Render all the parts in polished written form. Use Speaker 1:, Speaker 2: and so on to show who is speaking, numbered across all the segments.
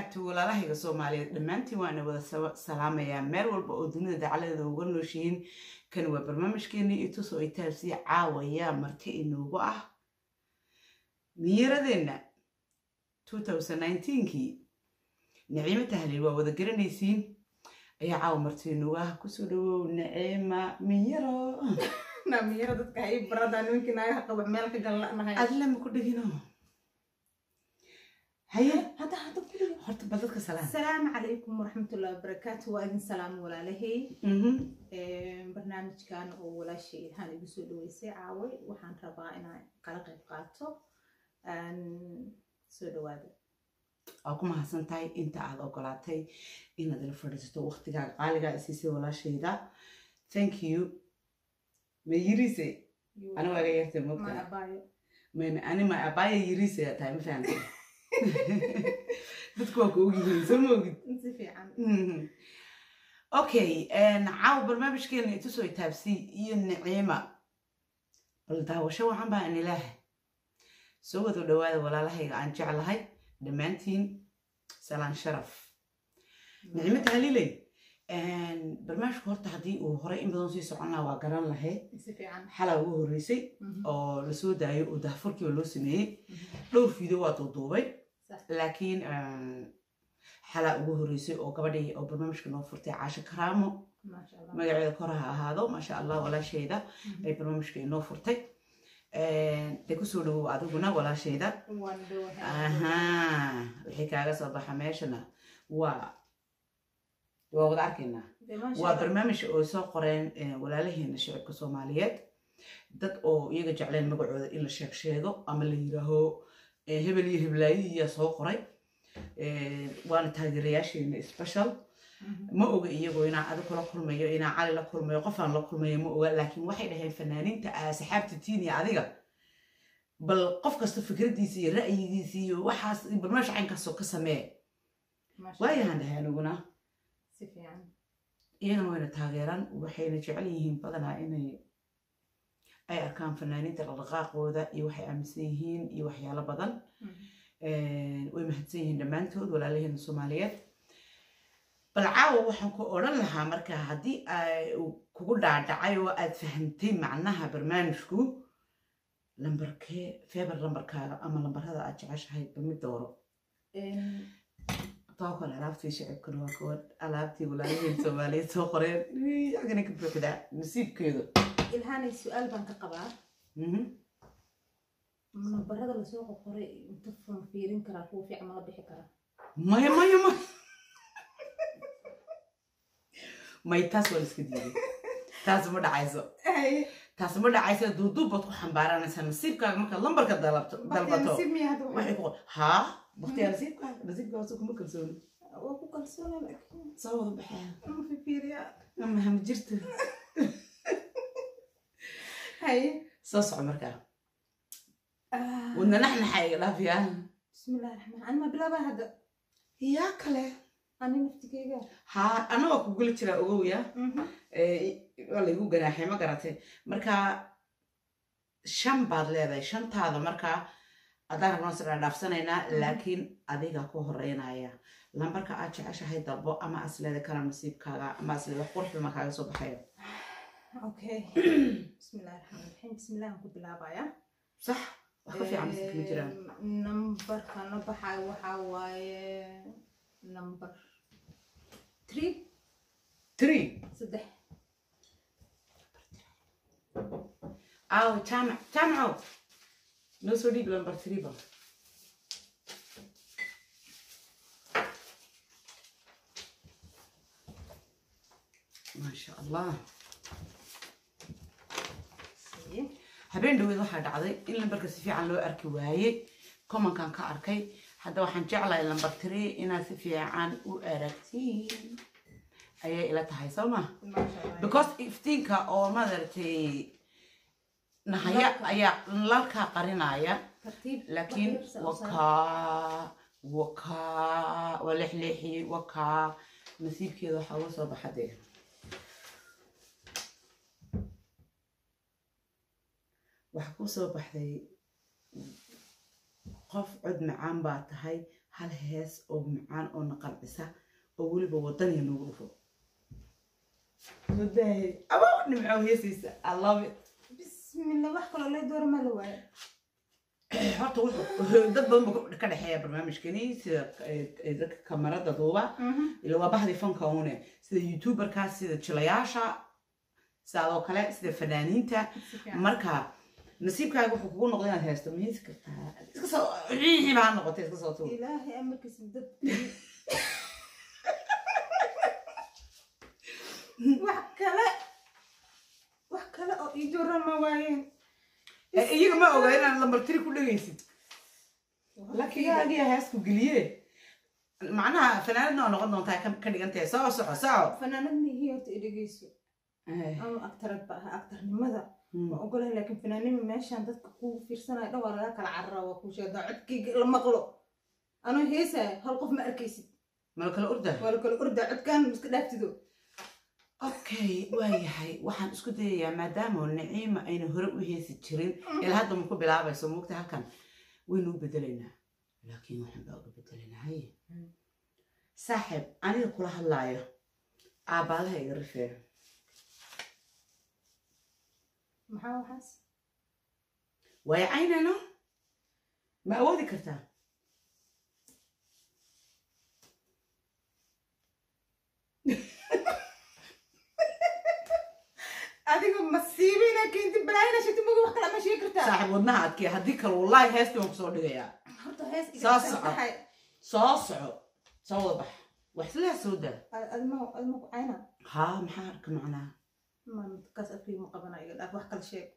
Speaker 1: barakaatu walaalahayga Soomaaliyeed dhamaantiin waan wada salaamayaa meel walba oo dunida dacaladeeda uga nooshiin kan waa barnaamijkeeni itus oo itaabsi caawaya marti inoogu ah miiradeena 2019kii Naciima Tahliil waa wada garanaysiin ayaa caaw marti inoogu ah ku soo dhawow Naciima Miyaro
Speaker 2: na miyaro dadka ay barada ninkii ay qabo meel ka galnahay
Speaker 1: adla ma ku dhigino هيا
Speaker 2: هذا كله
Speaker 1: حط بدك سلام
Speaker 2: السلام عليكم ورحمة الله وبركاته وأذن سلام ولا لهي برنامج كان ولا شيء هاني بسود ويسعوي وحن ربعنا قلق قاطو سود وهذا
Speaker 1: أقوم حسن تاي أنت على قلاتي إن هذا الفرصة وقتك عالقة أساسي ولا شيء ده thank you ما يريسي أنا وغيرت الموقع
Speaker 2: ما أبايو
Speaker 1: من أنا ما أبايو يريسي تاي فهمت بتكوكو وجهي سموك
Speaker 2: نسيفي عن
Speaker 1: أوكي نعاو برنامج كنا تسوي تابسي النعيمة قلتها وشو عم بقى إني له سوى ذو دواد ولا له عن جعل هاي دمانتين سلام شرف نعيمة هليلي برنامج كورت هدي وهراء إن بدون سيسو عنا وقران له
Speaker 2: نسيفي عن
Speaker 1: حلا وهريسي أو لسودا ودهفركي ولوسمي لو فيديوهات وضوبي لكن حلا وهريسي أو كبدي أو برنامج كنا فرتي عاش كرامو
Speaker 2: ما شاء الله
Speaker 1: مقعد كرها هذا ما شاء الله ولا شيء ده أي برنامج كنا فرتي تكسروا عدونا ولا شيء ده الحكاية صباح ماشنا ووضع عاركنا وبرنامج سو قرين ولا لهين الشعب كصوماليات dad oo iyaga jecleen magacooda in la sheego ama la yiraaho hebel iyo heblaayay soo qoray waana taageerayaasheena special ma oga iyagoo inaa aad kula kulmayo inaa cali la kulmayo qof aan la kulmayo ma oga laakiin waxay dhaheen fanaaniinta asxaabta tiini adiga bal qof kasta fikradiisa iyo ra'yigiisa iyo waxaas barnaamij caynkaas oo ka samee waayahan dhahay aniguna
Speaker 2: si fiican
Speaker 1: iyagana wayna taageeraan waxayna jecel yihiin badanaa inay ay arkaan fanaaniinta dhaqaaqooda iyo waxay aaminsan yihiin iyo waxyaalo badan way mahadsan yihiin dhammaantood walaalaheena Soomaaliyeed bal caawa waxaan ku oran lahaa marka haddii ay kugu dhaadhacay oo aad fahantay macnaha barnaamijku lambarkee feebar lambarkaaga ama lambarada aad jeceshahay mid dooro طاقة عرفتي شعب كانوا كود عرفتي ولا هي سوالي سوقرين يعني كيف كذا نسيب كذا
Speaker 2: الهاني السؤال بنك قبعة من برهذا السوق قري متفهم فيرين كراكو في عمل بحكرة
Speaker 1: ما يتاسو السكدي تاسو ما دعيسو تاسو ما دعيسو دودو بتكون حنبارة نسنا نسيب كذا ما كان لمبر كذا دلبتو
Speaker 2: نسيب مية هذا
Speaker 1: ما يقول ها بختي نسيب كذا مو كلسون
Speaker 2: وأبو كلسون لكن
Speaker 1: صور بحال
Speaker 2: في فيريا
Speaker 1: أما هم جرت
Speaker 2: هاي
Speaker 1: صوص عمرك وإن نحن حي لا فيها
Speaker 2: بسم الله الرحمن الرحيم أنا ما بلا هذا
Speaker 1: يا كله
Speaker 2: أنا نفتكر
Speaker 1: ها أنا وأقول لك ترى أقويا والله يقول جناحي ما قرأته مركا شن بعد لهذا شن هذا مركا أدار نصر نفسنا لكن أديك أكو هرينا يا لمبركا أشي هاي ضربة أما أصل هذا كلام نصيب كذا أما أصل هذا قرح بمكان صوب حياة
Speaker 2: أوكي بسم الله الرحمن الرحيم بسم الله نقول بالعباية
Speaker 1: صح أخفي عم سكين جرا
Speaker 2: نمبر كان بحاي وحاي نمبر 3 صدق
Speaker 1: أو تامعوا نوصل نمبر 3 بقى ما شاء الله habeen dhaweed waxa dhacday in lambarka si fiican loo arki waayay comment kan ka arkay hadda waxaan jeclahay lambar 3 inaad si fiican u aragtiin ayay ila tahay Salma because iftiinka oo madartay nahaya ayaa lalka qarinaya laakiin waka walixlixi waka nasiibkeeda waxa uu soo baxday waxa ku soo baxday qof cod macaan baa tahay hal hees oo macaan oo naqalcisa oo weliba wadaniya noogu dhufo wadahay aba nimco heesiisa I love it
Speaker 2: bismillah wax kale la door ma la waayo
Speaker 1: horta wuxuu dad badan ka dhaxeeya barnaamijkani sida dadka kamarada duuba ila waa bahdi fanka une sida youtuberkaas sida jilayaasha sidoo kale sida fanaaniinta marka nasiibkaaga wuxuu kugu noqday inaad haysto ma heesi kartaa iska soo riixi baa noqotay iska soo tuur
Speaker 2: ilaahay amarkiis dad wax kale oo ii doora ma waayeen
Speaker 1: iyaga ma oga inaad lambar 3 ku dhageysid laakiin adiga heesku geliye macnaha fanaanadna oo noqon doontaa ka dhigantahay soo
Speaker 2: fanaanadna hiyota dhageyso ama aktarnimada ma ogolahay laakiin fanaanimo meeshan dadka ku fiirsanaya dhawr laga kala carraa waa ku sheegay codkayga la maqlo anoo heesay hal qof ma arkaysid
Speaker 1: ma kala orda
Speaker 2: codkan iska dhaaftido
Speaker 1: okay waayahay waxaan isku dayayaa maadaama Naciima ayna hore u heesi jirin ilaa hadda ma ku bilaabayso moogta halkan waynu bedelaynaa laakiin waxaan baa uga bedelaynaa saaxib aniga kula hadlaayo aabaalaha iga rifeen
Speaker 2: maxaa waxaas
Speaker 1: way aynano ma awoodi kartaa
Speaker 2: adiga masiibina kinti balaayna shati mugu wax kala ma sheegi kartaa
Speaker 1: saaxib wadnaha adkii haddii kale wallahi heesta waan kusoo dhigayaa
Speaker 2: horta hees
Speaker 1: soo soco soo wada bax wax sidaa soo daa
Speaker 2: adma ku cayna
Speaker 1: haa maxaa arka macnaa
Speaker 2: ma kaas afkii ma qabanayo dhaaf wax kala sheeg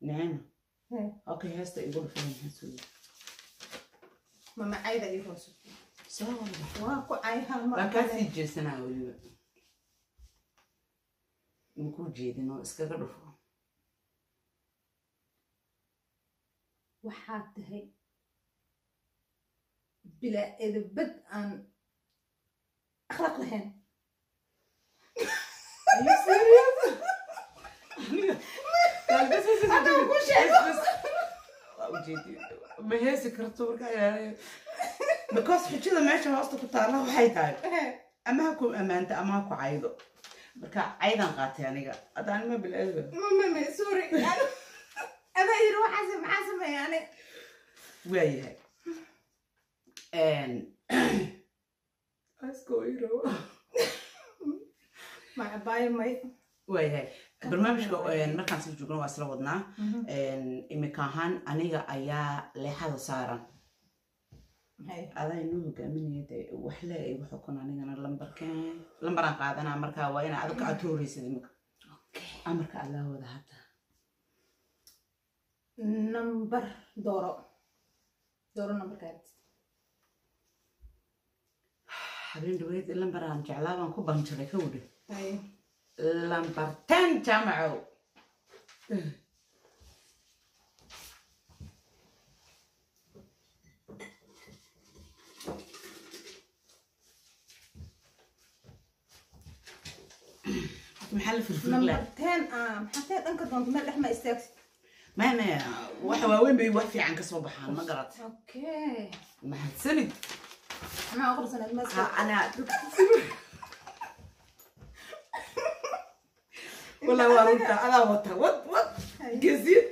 Speaker 1: Naciima okay heesta igu dhufan maxaa soo
Speaker 2: ma macayda ii hooso
Speaker 1: soo wada bax
Speaker 2: waa ku cayha ma
Speaker 1: waa kaa sii jeesanaa welibainku jeedin oo iskaga dhufo
Speaker 2: waxaad tahay bilaa edabad aan akhlaaq lahayn
Speaker 1: ma heesi karto markaa because xujada meesha hoosta ku taala waxay tahay ama ha ku ammaanta ama ha ku caydo marka caydan qaatay aniga adaan ma bilaado
Speaker 2: mama sorry ada yiri waxa maxaa sameeyay
Speaker 1: waayahay asko iro
Speaker 2: ma baay may
Speaker 1: waayahay barnaamijka markaan soo joogno waa isla wadnaa imika ahaan aniga ayaa leexada saaran adaa inuu hogaaminayay wax le ay wax xukun anigana lambaraan qaadanaa markaa waa inaa adiga aad tooreysid imika amarka adaa wada hadda
Speaker 2: number dooro numberkaad
Speaker 1: habeen dhaweyd lambaraan jeclaa baan ku banjaray ka wada lambar 10 jaamacow محل في الفرن
Speaker 2: نمبر 10 حتى دنك دونت ما لحمه استاكس
Speaker 1: ما waxa weyn bay wax fiican ka soo baxaan ma garat
Speaker 2: okay
Speaker 1: ma hadsanid
Speaker 2: ana aqrsan ma
Speaker 1: ana wala warunta ala wata wat gezid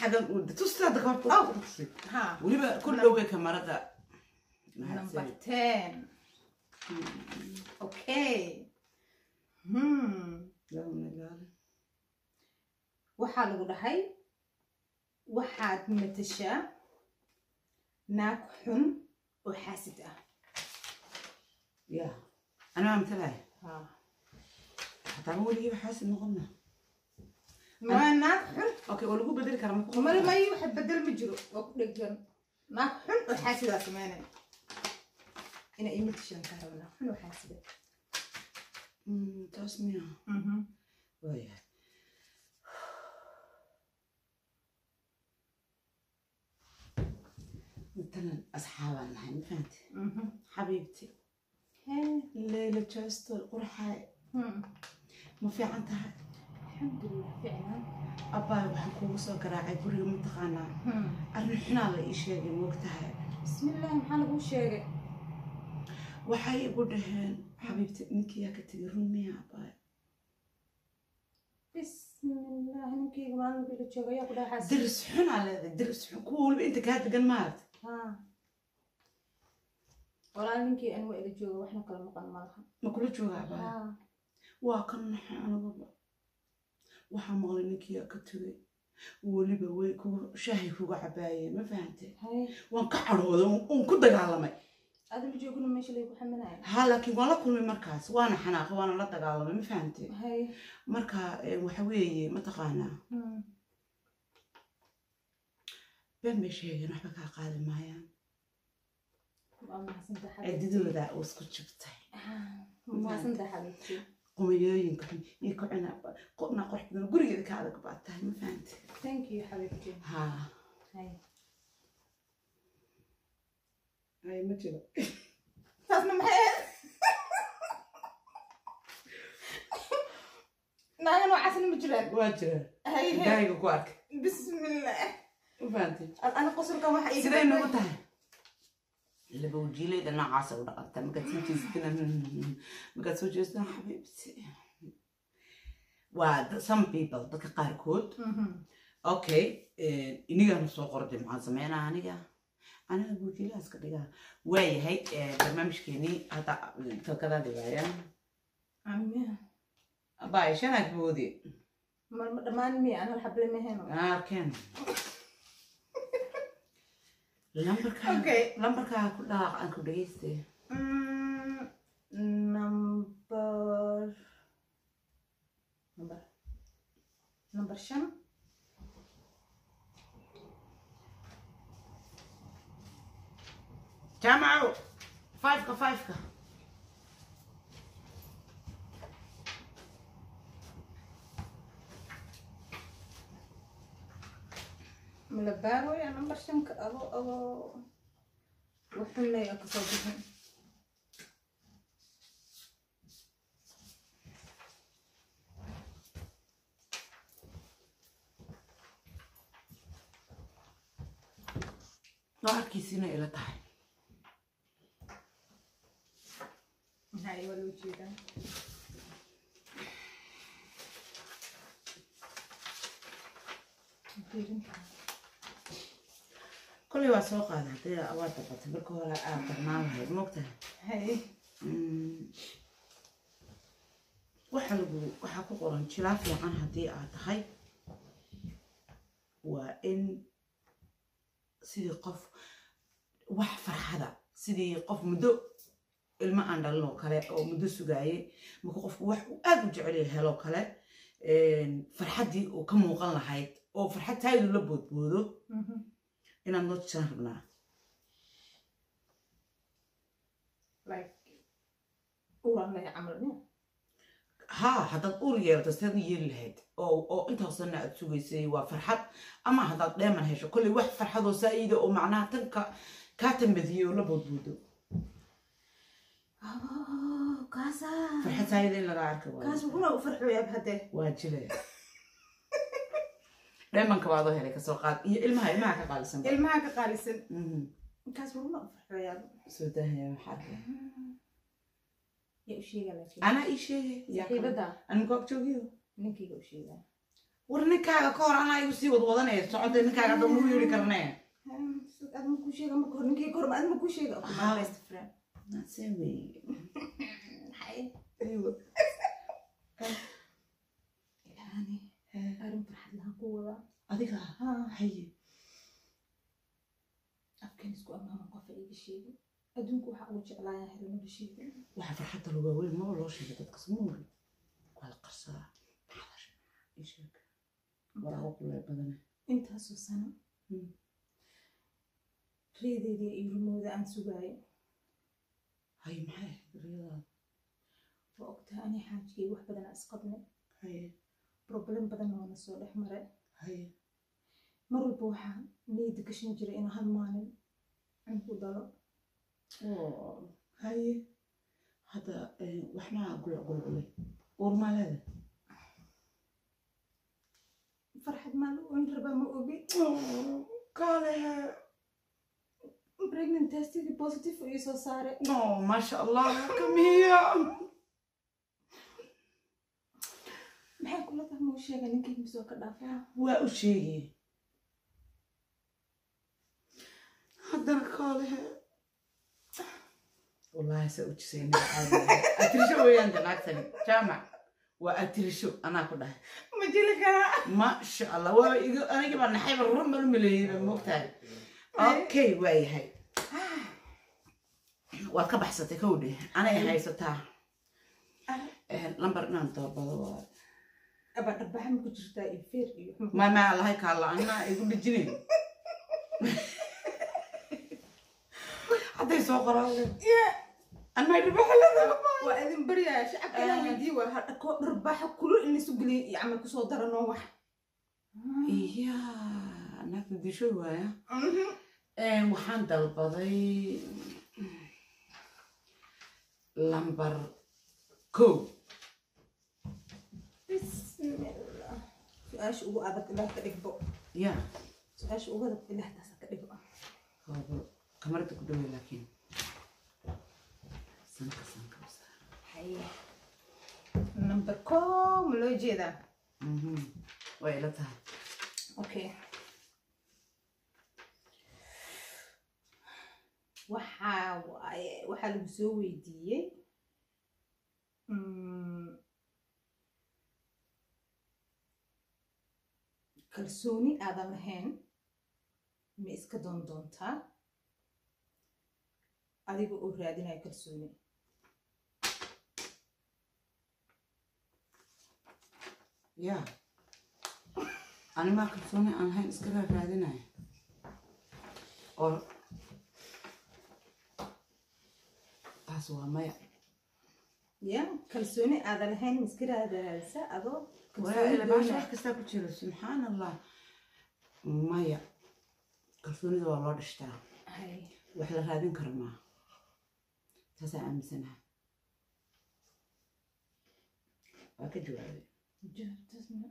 Speaker 1: hada tustaa dadka ha waliba kullu way kamarada
Speaker 2: number 10 okay waxaa lagu dhahay waxaad matashaa naag xun oo xaasid ah
Speaker 1: ya ana amtalahay hataa waliba xaasid noqona
Speaker 2: ma naag xun
Speaker 1: okay oo lagu bedeli kara
Speaker 2: ma may wax bedel ma jiro oo ku dhagan naag xun oo xaasid ah sameeyay ina imitation ka rabna xun oo xaasid
Speaker 1: tasmiya waya مثلا أصحابنا نحن فهمت حبيبتي ليلة جاستو القرحة ما في عندها
Speaker 2: alxamdulilah ficnaan
Speaker 1: abbaay waxaan kuugu soo garaacay guriga mataqaanaa arrin xunaa la ii sheegay moogtahay
Speaker 2: bismillah maxaa lagu sheegay
Speaker 1: waxay igu dhaheen xabiibti ninkiyaa ka tegay run miya abbaay
Speaker 2: bismillah ninkeyga maalin bila jooga ayaa ku dhaxaas
Speaker 1: diris xunaa leedahay diris xun kuwa waliba inta kaa degan maaragta
Speaker 2: walaal ninkii anigu ila jooga waxna kala maqan malaha
Speaker 1: ma kula jooga abbaay waa ka naxay anigaba waxaa maqlay ninkiyaa ka tegay weliba way shaahay kuga cabaayeen ma fahantay waan ka cadhooday uun ku dagaalamay
Speaker 2: adama joogina meesha laygu xaminaya
Speaker 1: ها لكن ولا كل من مركز وانا حناق وانا لا دغالمay ma fahanti marka waxa weeye ma taqaana been ma sheegin waxba ka qaadi maayaan
Speaker 2: ma xasanta xabib
Speaker 1: cididooda oo isku jibtay
Speaker 2: ma xasanta xabibti
Speaker 1: qumiyooyinka iyo kacina qodna qorxda gurigeeda ka adag baatahay ma fahanti
Speaker 2: thank you xabibti
Speaker 1: ha ay ma jiro
Speaker 2: taasna maxay naagan waa casna ma jiraan
Speaker 1: waa jiraan gaayiga ku arkay
Speaker 2: bismillah
Speaker 1: ma fahanti
Speaker 2: ana qosolka waxa ii
Speaker 1: sidee nagu tahay laba wajiilayda noocaas u dhaqanta markaad soo jeestaan xabiibti waa some people dadka qaarkood okay inigana soo qorday maxaan sameynaa aniga wajiilahaas ka dhigaa waayahay barnaamijkeenii hadda talkadaadi waayaan abbaay shanaad boodi
Speaker 2: dhammaan miya aan hal xable mahayno
Speaker 1: arkeen lambarkaa ku dhaaq aan ku dhageyste
Speaker 2: number 5
Speaker 1: جمعوا 5
Speaker 2: ملبارو يا نمبر 5 ابو وحنا يا كصوبهم
Speaker 1: ناركيسينا الى تحت
Speaker 2: هاي والوجيده
Speaker 1: كل واسوق هذا ترى أوقات تبرك ولا آخر ما هي مقتها
Speaker 2: هاي
Speaker 1: وحكوا قرن شلاف عن هدي هاي وإن سيدي قف وحفر هذا سيدي قف مدو الماء عند الله كله أو مدو سجاي مكوقف وأدو جعله هلو كله فرحتي وكم وقلنا هاي أو فرحت هاي اللي بودو إن النوت شهرنا
Speaker 2: like ورانا يعملنا
Speaker 1: ها هذا الأول يرتستني يلهد أو أنت وصلنا تسوي سي وفرحت أما هذا دائما هيش كل واحد فرحته سعيدة ومعناه تنك كاتم بذيو لبودو
Speaker 2: كاسا
Speaker 1: فرحت سعيدة اللي راعك
Speaker 2: كاس وكنا وفرحوا يا بهده
Speaker 1: واجلة دائما كبعضه هيك سوقات المها كقالسن
Speaker 2: المها كقالسن كاس وكنا وفرحوا يا
Speaker 1: سوده هي حركة
Speaker 2: يا شيء قال
Speaker 1: أنا إيش يا
Speaker 2: كيبدا
Speaker 1: أنا كوك شوكيو
Speaker 2: نكى وشيء
Speaker 1: ورنكا كور أنا يوسي وضوضنا سعود نكا هذا مو يوري كرناه
Speaker 2: أنا ما كل شيء ما كور نكى كور ما أنا ما كل شيء ما استفرا
Speaker 1: نسوي
Speaker 2: حي
Speaker 1: أيوة
Speaker 2: يعني أرم فرحت لها قوة
Speaker 1: أديك حي
Speaker 2: أفكر نسكو أمام قفلي بشيء أدونكو حق وجه لا يهرم بشيء
Speaker 1: وحفر حتى لو بقول ما والله شيء تتقسمون قال قصة حاضر إيش هيك وراه كله بدنا
Speaker 2: أنت هسوسنا ريدي دي يرموذا عن سجاي
Speaker 1: هاي معي الرياضة
Speaker 2: وقتها أنا حاجي واحد بدنا أسقطني
Speaker 1: هاي
Speaker 2: بروبلم بدنا ونسولح مرة
Speaker 1: هاي
Speaker 2: مر البوحة نيد كشين جري أنا هالماني عنكو ضلع
Speaker 1: هاي هذا وإحنا قول ورما هذا
Speaker 2: فرحت ماله وين ربا ما أوبي
Speaker 1: قالها
Speaker 2: pregnant test positive ويسو صار
Speaker 1: ما شاء الله كم هي
Speaker 2: maxay kula tahay ma u sheegay ninkii misoo ka dhaafaa
Speaker 1: waa u sheegay haddana kaalehe wallaahi saa u jisayna atirisho weeyaan janaagtani jaamac waa atirisho anaa ku dhahay
Speaker 2: ma jili karaa
Speaker 1: maasha allah waa aniga baa naxayba run baan u maleeyay moogtahay okay waa yahay waad ka baxsatay kowdhe anay haysataa lambar inaan doobado waa
Speaker 2: aba dhabaxa ma ku jirtaa iyo feer iyo
Speaker 1: ما الله هيك الله أنا يقول الجنين حتى يسوق راسي أنا ما يربح هذا
Speaker 2: وأذن بريا شعب أنا ودي وهذا رباح كله اللي سوق لي يعمل كسر درا نوح
Speaker 1: يا أنا بدي شو هاي وحند البضي لمبر كو
Speaker 2: بسم الله سؤاش أبو أبد الله كريبو
Speaker 1: يا
Speaker 2: سؤاش أبو أبد الله تسكريبو
Speaker 1: كاميرتك دوي لكن سنك وصار
Speaker 2: هاي نمبر كوم لو جيدا
Speaker 1: ويلتها
Speaker 2: اوكي waxaa lagu soo weydiiyey kalsooni aadan lahayn ma iska doontaa adiga oo raadinaya kalsooni
Speaker 1: يا أنا ما كنتوني أنا هاي إسكرها رادنا أو أسوأ ما
Speaker 2: يا كلسوني هذا الحين مسكرة هذا سأدو
Speaker 1: ولا إلا باشا كستاكل شيء سبحان الله ما كلسوني ذا والله اشترى
Speaker 2: هاي
Speaker 1: وإحنا رادين كرمها تسعة أمسنها أكيد جوابي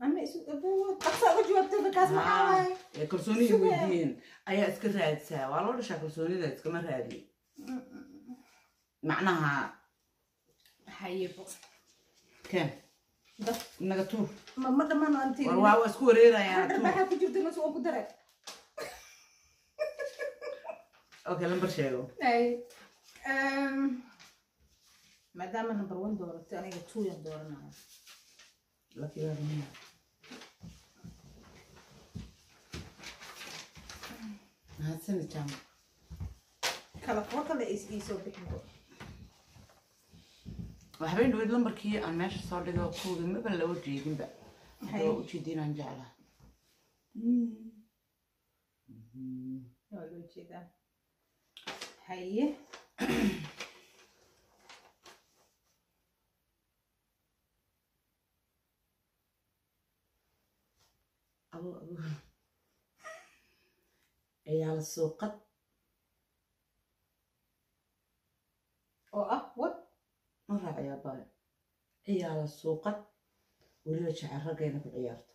Speaker 2: أنا أبو أقصى جوابت بكاس معاي
Speaker 1: كلسوني يودين أي أسكر راد سا والله رش كلسوني ذا كمان رادي معناها
Speaker 2: حيبو
Speaker 1: كم
Speaker 2: بس
Speaker 1: نقطور
Speaker 2: ما دمان أنتي
Speaker 1: والله أسكوريرا يا
Speaker 2: أنا بحب جبت لنا سوق درك
Speaker 1: أوكي لمبر شيء
Speaker 2: أي ما دام نمبر 1 دورت أنا 2 دورنا
Speaker 1: لكن يا رمي هذا سنة كم
Speaker 2: كلا فوق كلا إيسو بيحبو
Speaker 1: وحبين دويد لمبر كي أنا ماشي صار لي ذا كود ما بلا وجهي جنب هاي وجهي دينا نجعله
Speaker 2: يلا كذا هاي
Speaker 1: أبو عيال السوقت
Speaker 2: وات
Speaker 1: مرة يا باي عيال السوقت وليو شعر رقينا في عيارته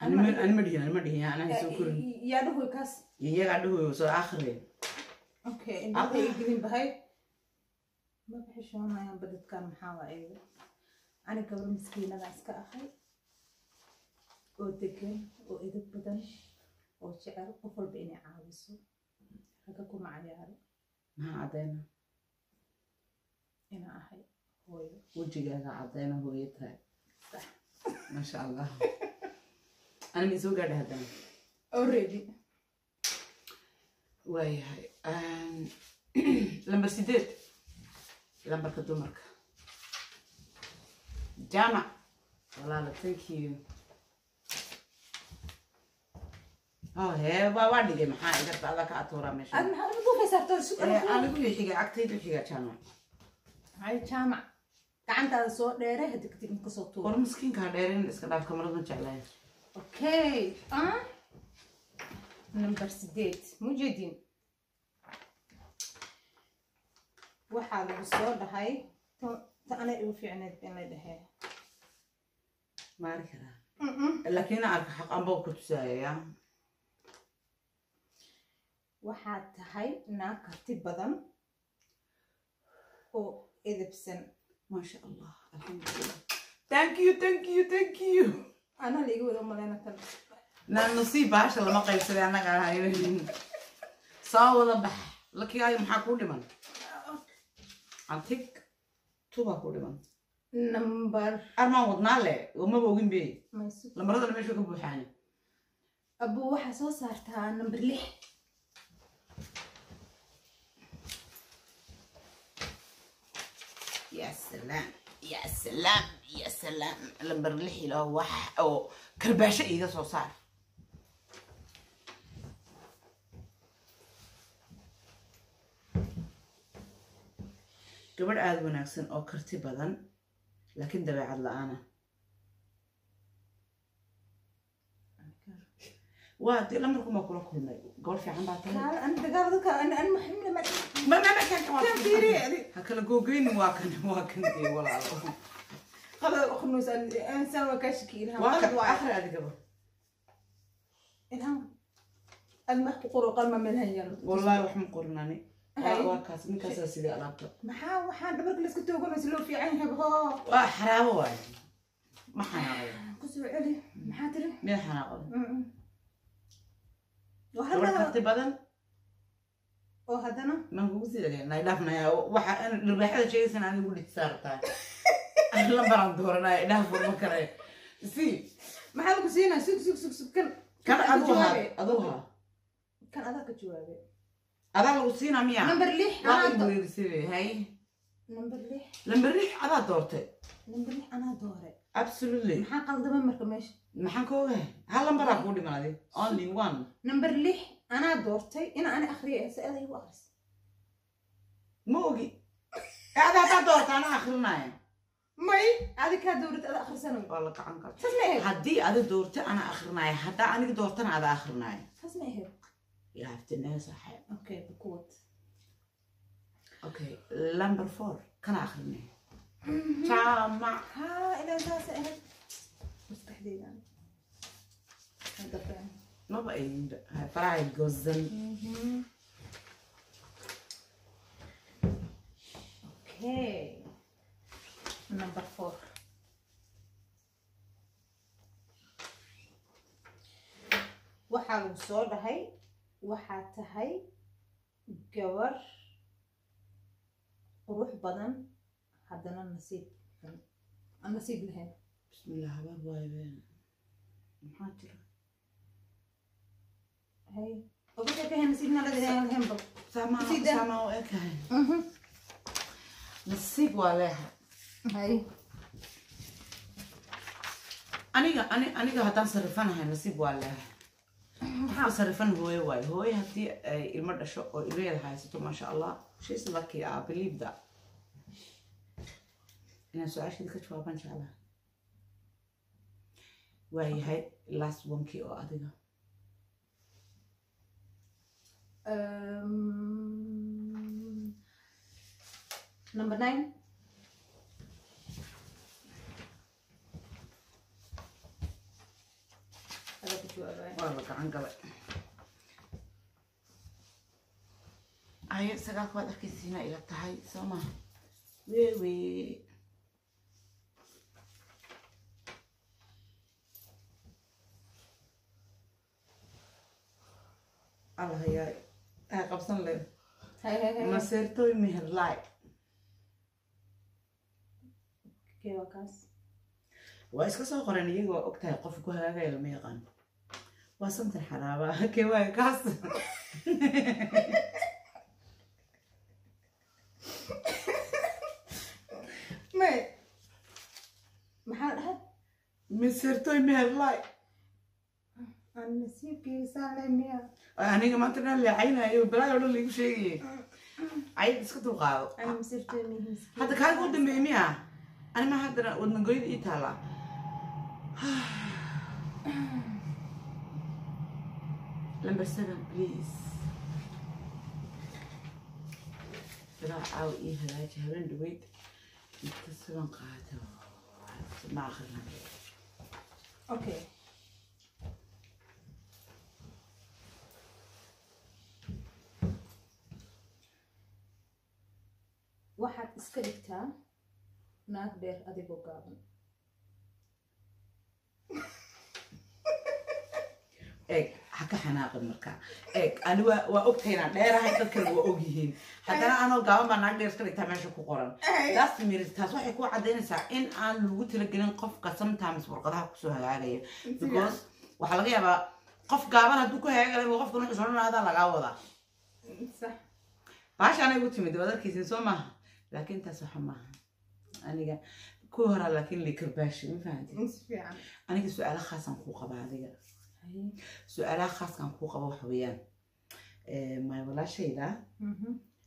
Speaker 1: أنا مدينة أنا هيسوكرني
Speaker 2: يا ده هو كاس
Speaker 1: يقعدوا سو آخرين
Speaker 2: اوكي انت يقولين بهاي ما بحشون انا بدت كان محاوى ايوه انا قبل مسكينه ناس كاخي ودكن وإدب بدن وشعر قفل بيني عاوسو هكاكم عياري
Speaker 1: ما عدينا
Speaker 2: انا احي هوي
Speaker 1: وجهك عدينا هويتها
Speaker 2: صح
Speaker 1: ما شاء الله أنا ميزو قاعدة هذا
Speaker 2: اوريدي
Speaker 1: واي هاي لمبر سيديت لمبر كدومرك جامع والله لا ثانك يو هي وادي جي محا إذا بعد كأطورا ماشي
Speaker 2: انا ما بقول في سبت السوق
Speaker 1: أنا أقول لك حاجة أكتر حاجة جامع
Speaker 2: هاي جامع كعنت هذا صوت ديره هديك تيجي كصوتو
Speaker 1: ور مسكين كهديرين إسكندر كاميرا من جعلها
Speaker 2: اوكي نمبر 6 موجودين waxaa lagu soo dhahay أنا إيو في عناد بين لدهي
Speaker 1: ما أركنا لكن أعرف حق أنبوك تسايا
Speaker 2: waxaad tahay naag karti badan oo edebsan
Speaker 1: ما شاء الله الحمد لله thank you
Speaker 2: أنا اللي يقول أم لنا تل
Speaker 1: نصيب عشان لما قيل سريع أنا قاعد هاي صاوض بح لك يا يوم حكوا لي من عطيك توبا كل من
Speaker 2: نمبر
Speaker 1: أرما وضنا له وما بوجين بيه
Speaker 2: ما يسوق
Speaker 1: لما رضا لما يشوف أبو حاني
Speaker 2: أبو واحد صارتها نمبر لح
Speaker 1: يا سلام يا سلام يا سلام لما رلحي له وح أو كرباشة إذا صار قبل عاد وناكسن أو كرتي بدن لكن دبي عاد لأنا وادي لما نكون ما كنا قول في عم بعتها
Speaker 2: لا أنا تقارضك أنا محملة
Speaker 1: ما كان
Speaker 2: كان فيري
Speaker 1: هكذا جوجين واكن دي ولا
Speaker 2: خلاص أخنوس إنسان وكاشكين
Speaker 1: واحد آخر هذه قبل
Speaker 2: إلهم المحك قرو قلما من هيا
Speaker 1: والله وحم قرناني واكاس من كاس سيدي ألعبته
Speaker 2: محا دبرك اللي سكتوا يقولوا سلو في عينها بها
Speaker 1: وحرام واي ما حناقل
Speaker 2: كسر علي محا تري
Speaker 1: مين حناقل
Speaker 2: وهذا
Speaker 1: كرتي بدن
Speaker 2: وهذانا
Speaker 1: ما نقول زي ده نايلافنا يا وح أنا الربح شيء سنة أنا أقول تسارتها أنا برا دورنا ناف المكرة سي
Speaker 2: محل كسينا سوق
Speaker 1: كان أدوها
Speaker 2: كان هذاك جوابي
Speaker 1: هذا الوصينا ميا
Speaker 2: نمبر ليح
Speaker 1: ما
Speaker 2: أنا
Speaker 1: يقول يصير هاي
Speaker 2: نمبر ليح
Speaker 1: لما الريح هذا دورته
Speaker 2: نمبر ليح أنا دوري
Speaker 1: absolutely
Speaker 2: محا قلد ما مركمش
Speaker 1: maxaan ka ogahay hal lambar aa kuu dhimaaday only one
Speaker 2: نمبر ليح أنا دورتي أنا أخري سأله هو أخرس
Speaker 1: ma ogi adaa hadaa doorta ana akrinaya
Speaker 2: ماي هذه كان دورت أنا أخر سنة
Speaker 1: waa la gacan kar
Speaker 2: تسمعي
Speaker 1: haddii ada doorta ana akrinaya haddaa aniga doortana ada akrinaya
Speaker 2: تسمعي
Speaker 1: you have to know صاحب
Speaker 2: أوكي بقوة
Speaker 1: okay number 4 kana akrinaya jaamac
Speaker 2: ها إلى ذا سأله بس تحديدا هذا فعلا
Speaker 1: maba ayin farahay gozan
Speaker 2: اوكي نمبر 4 waxaa lagu soo dhahay waxaad tahay gabar qurux badan haddana nasiib lahayn
Speaker 1: bismillah habar waaye maxaa jira
Speaker 2: hay ogasha ka nasiibna lahayn bal
Speaker 1: sama oo ekahay nasiib waa leeyahay
Speaker 2: hay
Speaker 1: aniga haddaan sarifanahay nasiib waa leeyahay waxaa sarifan hooye waaye hooye haddii ay ilmo dhasho oo ilmeeda haysato maasha allah she's lucky I believe that inaan su-aasheeda ka jawaaban jeclaha waayahay last onkii oo adiga
Speaker 2: number 9
Speaker 1: waa la gacan galay aye sagaalka waad arkaysiina ila tahay soo maha wewe allah yaay aa qabsan le maseertooy meherlaay waa iska soo qoran iyagoo og tahay qofka ku hagaagaya lama yaqaan waa santan xaraaba kee waay kaas
Speaker 2: maxaa dhahay
Speaker 1: maseertooy meherlaay
Speaker 2: nasiibkiisa le miya
Speaker 1: aniga maanta dhan leecaynayo balaayo dhan laigu sheegayay cayad iska dulqaado hadda kaaga u dambeeyey miya anima haddana wadnagoyda ii taalaa number 7 please ilaa caaw ii hagaaji habeen dhaweyd تسلم قاعدة ما أخذنا
Speaker 2: اوكي waxaad iska dhigtaa naag dheer adigoo gaaban
Speaker 1: حكى حناقة مركا أنا وأوكينا دايرة كل وأوجيهن حتى أنا قام ما نقدر نسكت تماشى كقرن داس ميرت تاسوح يكون عندنا ساعة إن أنا لقيت لقينا قف قسم تامس ورقدها كسوها عليه because وحلاقيها بقى قف قابنا دوكو هاي وقف كنا يشرنا هذا لقاوضة
Speaker 2: صح
Speaker 1: باش أنا قلت مدي بدل كيسين سوما لكن تاسوح معها أنا جا كوهرة لكن اللي كرباش ما فهمتي أنا جت سؤال خاص عن خوخة بعدين سؤال خاص كان خوخة وحويان ما ولا شيء ده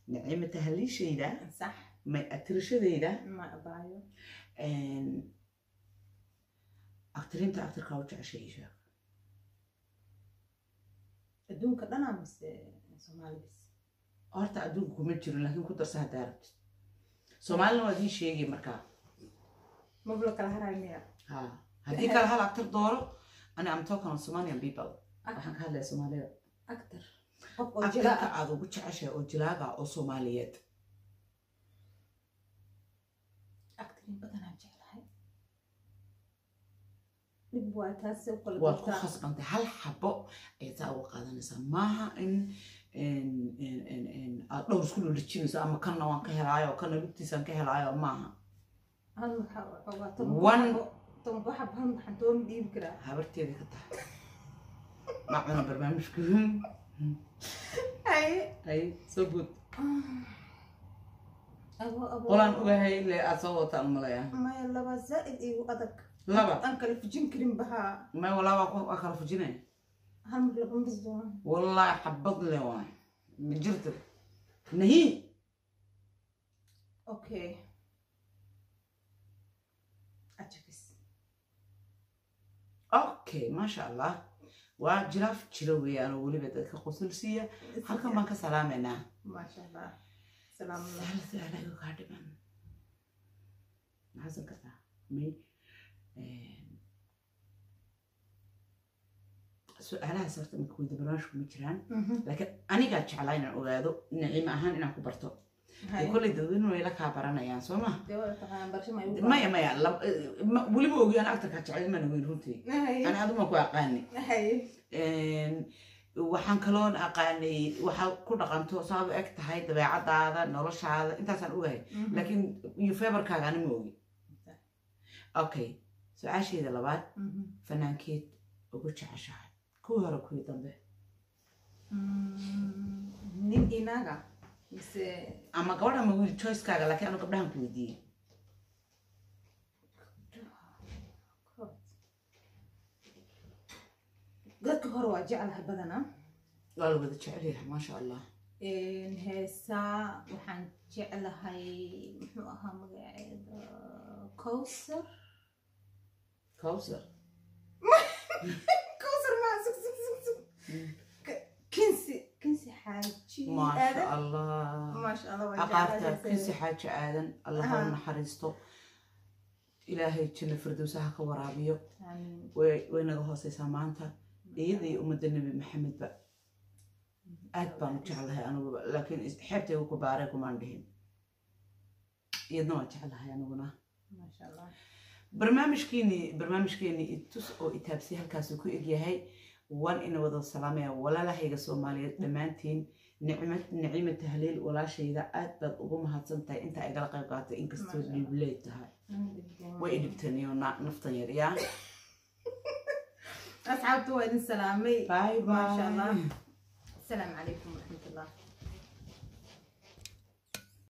Speaker 1: نعيمة تهلي شيء ده
Speaker 2: صح
Speaker 1: ما أترش ده
Speaker 2: ما أبايو
Speaker 1: أكترين تأكتر كاوتش عشيء شاف
Speaker 2: أدون كلنا مس سومالي بس
Speaker 1: أرت أدون كومنتيرو لكن كنت أرسها دارت سومالي ودي شيء مركا
Speaker 2: مبلغ الهرايمية
Speaker 1: ها هديك الهلا أكتر دورة أنا I'm talking on Somalian people waxaan ka hadlaya Soomaaliya
Speaker 2: أكتر
Speaker 1: أكتر aad ugu jeceshahay oo jilaaga oo Soomaaliyeed
Speaker 2: أكتر بدنا نجعلها نبغى تاسو كل
Speaker 1: waad ku khasbantay hal xabo ay taa u qaadanaysaa maaha in aad dhowr isku dhulajinayso ama kanna waan ka helaayo kanna lugtiisaan ka helaayo maaha
Speaker 2: hal waxa تنبح بهم حنتون ديب كده
Speaker 1: habarteeda ka tahay macna barnaamijku ay so good qolan ogahay le asoo tan malaya
Speaker 2: ma laba zaid iyo adag
Speaker 1: laba
Speaker 2: an kala fujin karin baha
Speaker 1: ma wala waa kala fujinay
Speaker 2: hal mar laba bisdoon
Speaker 1: wallahi xabad le waa mijirta nahi
Speaker 2: okay ajabis
Speaker 1: اوكي ما شاء الله وجراف جروي انا ولي بدك قصلسيه halkan baan ka salaameynaa
Speaker 2: ما شاء الله سلام
Speaker 1: عليكم قادمان حسن كذا مي سؤالها صرت مكويد برنامجكم مجران لكن انا قاعد جعلين اوغادو نعيم ahaan inaan ku barto كل دين ولا كابرنا يا سوما ما ولي بوجي أنا أكتر كاتشعل من وين هنتي أنا هذا ما كوا أقاني وحن كلون أقاني وح كل رقمته صاب أكتر هاي تبع هذا نورش هذا أنت سنقوله لكن يفبر كأنا موجي أوكي سؤال شيء ده لبعض فنان كيت وقلت عشان كوهر كوي تنبه
Speaker 2: نين إناغا
Speaker 1: أما قبل ما أقول choice كذا لكن أنا قبلها كودي
Speaker 2: قدك هو جعلها بدنا
Speaker 1: قالوا بدي تشعليها ما شاء الله
Speaker 2: إن هسا وحن جعلها محوها مقاعد كوثر
Speaker 1: كوثر
Speaker 2: كوثر ما سك كنسي حاجي
Speaker 1: ما شاء الله
Speaker 2: ما شاء الله
Speaker 1: أقارتها كنسي حاجي آدم الله نحرسته إلهي جل فردوسها كورابيو وين هو سامانتا إيدي أمد النبي محمد بقى أتبع جعلها أنا لكن حبتي وكبارك وما عندهم يدنا جعلها أنا ونا
Speaker 2: ما شاء الله
Speaker 1: برنامج كيني إتوس أو إتابسي هالكاسوكو إجيهاي وان إنه وضع السلامة ولا لا هيجا سومالية دمانتين نعيمة تهليل ولا شيء ذا أتبع أقوم هاتسنتاي أنت أقل قيقات إنك استوى بليتها وإدبتني ونفتني يا
Speaker 2: أصحاب تويد السلامي
Speaker 1: باي
Speaker 2: ما شاء الله السلام عليكم ورحمة الله